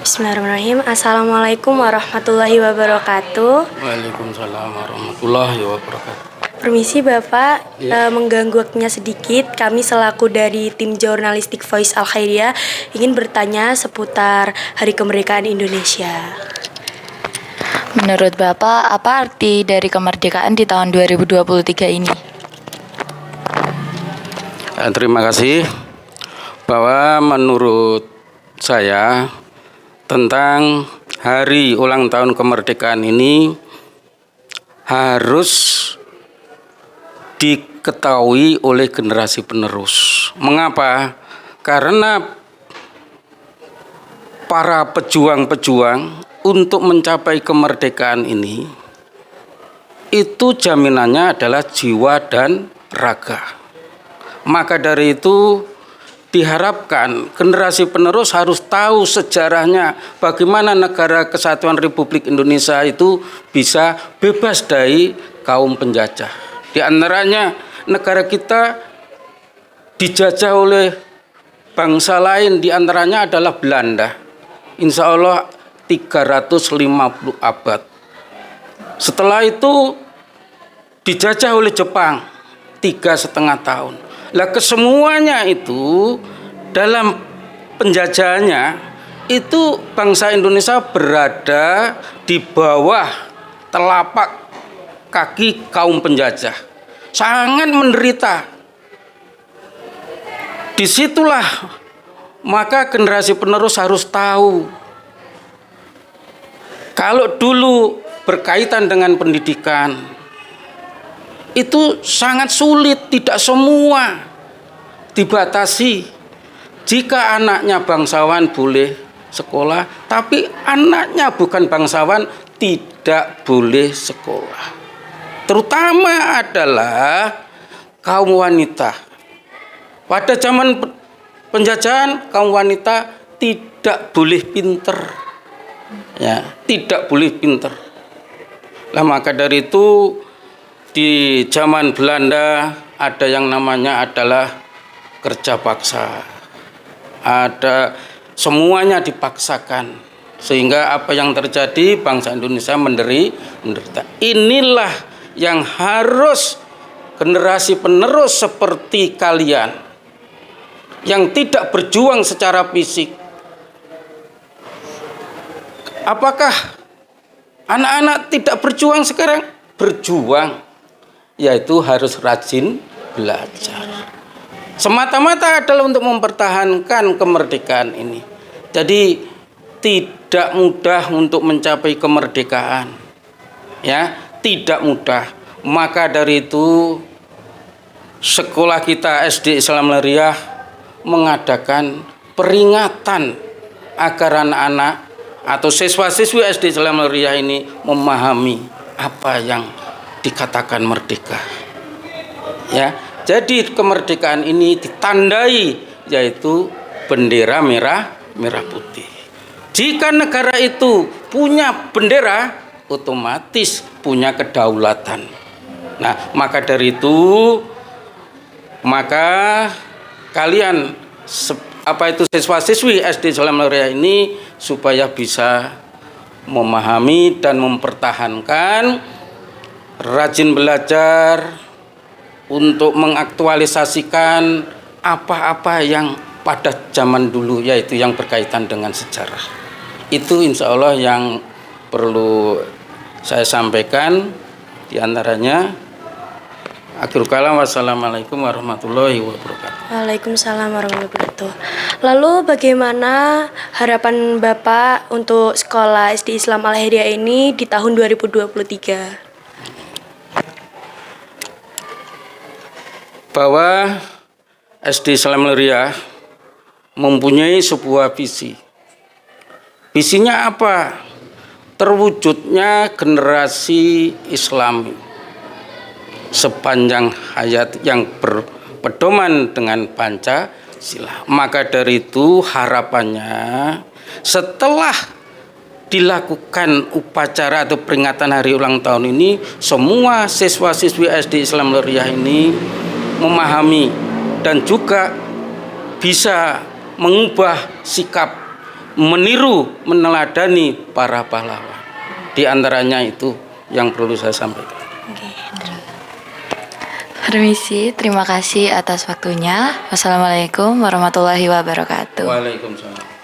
Bismillahirrahmanirrahim. Assalamualaikum warahmatullahi wabarakatuh. Waalaikumsalam warahmatullahi wabarakatuh. Permisi Bapak, Ya. mengganggu waktunya sedikit. Kami selaku dari tim jurnalistik Voice Al Khairiyah ingin bertanya seputar Hari Kemerdekaan Indonesia. Menurut Bapak, apa arti dari kemerdekaan di tahun 2023 ini? Terima kasih. Bahwa menurut saya tentang hari ulang tahun kemerdekaan ini harus diketahui oleh generasi penerus. Mengapa? Karena para pejuang-pejuang untuk mencapai kemerdekaan ini itu jaminannya adalah jiwa dan raga. Maka dari itu diharapkan generasi penerus harus tahu sejarahnya bagaimana negara kesatuan Republik Indonesia itu bisa bebas dari kaum penjajah. Di antaranya negara kita dijajah oleh bangsa lain, di antaranya adalah Belanda. Insya Allah 350 abad. Setelah itu dijajah oleh Jepang 3,5 tahun. Lah kesemuanya itu dalam penjajahannya itu bangsa Indonesia berada di bawah telapak kaki kaum penjajah. Sangat menderita. Disitulah maka generasi penerus harus tahu. Kalau dulu berkaitan dengan pendidikan itu sangat sulit, tidak semua dibatasi. Jika anaknya bangsawan boleh sekolah, tapi anaknya bukan bangsawan tidak boleh sekolah. Terutama adalah kaum wanita. Pada zaman penjajahan kaum wanita tidak boleh pinter. Ya, tidak boleh pinter. Lah maka dari itu di zaman Belanda ada yang namanya adalah kerja paksa. Ada semuanya dipaksakan sehingga apa yang terjadi bangsa Indonesia menderita. Inilah yang harus generasi penerus seperti kalian yang tidak berjuang secara fisik. Apakah anak-anak tidak berjuang sekarang? Berjuang. Yaitu harus rajin belajar. Semata-mata adalah untuk mempertahankan kemerdekaan ini. Jadi tidak mudah untuk mencapai kemerdekaan. Ya, tidak mudah. Maka dari itu sekolah kita SD Islam Lariah mengadakan peringatan agar anak-anak atau siswa-siswi SD Islam Lariah ini memahami apa yang dikatakan merdeka. Ya, jadi kemerdekaan ini ditandai yaitu bendera merah putih. Jika negara itu punya bendera, otomatis punya kedaulatan. Nah, maka dari itu maka kalian siswa-siswi SD Islam Lariah ini supaya bisa memahami dan mempertahankan rajin belajar untuk mengaktualisasikan apa-apa yang pada zaman dulu yaitu yang berkaitan dengan sejarah. Itu insya Allah yang perlu saya sampaikan, diantaranya akhirul kalam. Wassalamualaikum warahmatullahi wabarakatuh. Waalaikumsalam warahmatullahi wabarakatuh. Lalu bagaimana harapan Bapak untuk sekolah SD Islam Al Khairiyah ini di tahun 2023? Bahwa SD Islam Lariah mempunyai sebuah visi. Visinya apa? Terwujudnya generasi Islami sepanjang hayat yang berpedoman dengan Pancasila. Maka dari itu harapannya setelah dilakukan upacara atau peringatan hari ulang tahun ini, semua siswa-siswi SD Islam Lariah ini memahami dan juga bisa mengubah sikap meniru, meneladani para pahlawan. Di antaranya itu yang perlu saya sampaikan. Permisi, terima kasih atas waktunya. Wassalamualaikum warahmatullahi wabarakatuh. Waalaikumsalam.